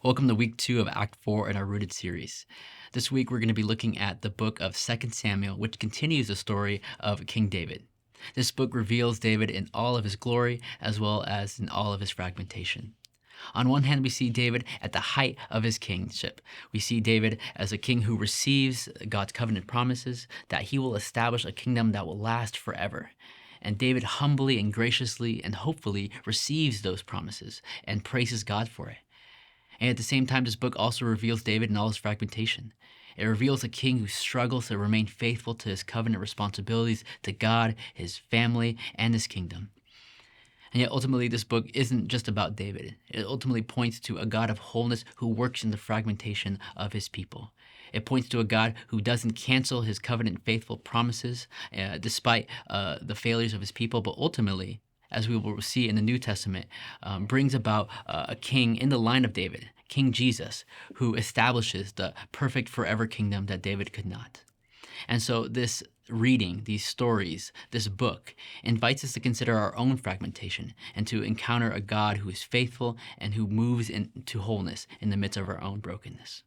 Welcome to week 2 of Act 4 in our Rooted series. This week we're going to be looking at the book of 2 Samuel, which continues the story of King David. This book reveals David in all of his glory as well as in all of his fragmentation. On one hand, we see David at the height of his kingship. We see David as a king who receives God's covenant promises that he will establish a kingdom that will last forever. And David humbly and graciously and hopefully receives those promises and praises God for it. And at the same time, this book also reveals David in all his fragmentation. It reveals a king who struggles to remain faithful to his covenant responsibilities to God, his family, and his kingdom. And yet ultimately, this book isn't just about David. It ultimately points to a God of wholeness who works in the fragmentation of his people. It points to a God who doesn't cancel his covenant faithful promises despite the failures of his people, but ultimately, as we will see in the New Testament, brings about a king in the line of David, King Jesus, who establishes the perfect forever kingdom that David could not. And so this reading, these stories, this book invites us to consider our own fragmentation and to encounter a God who is faithful and who moves into wholeness in the midst of our own brokenness.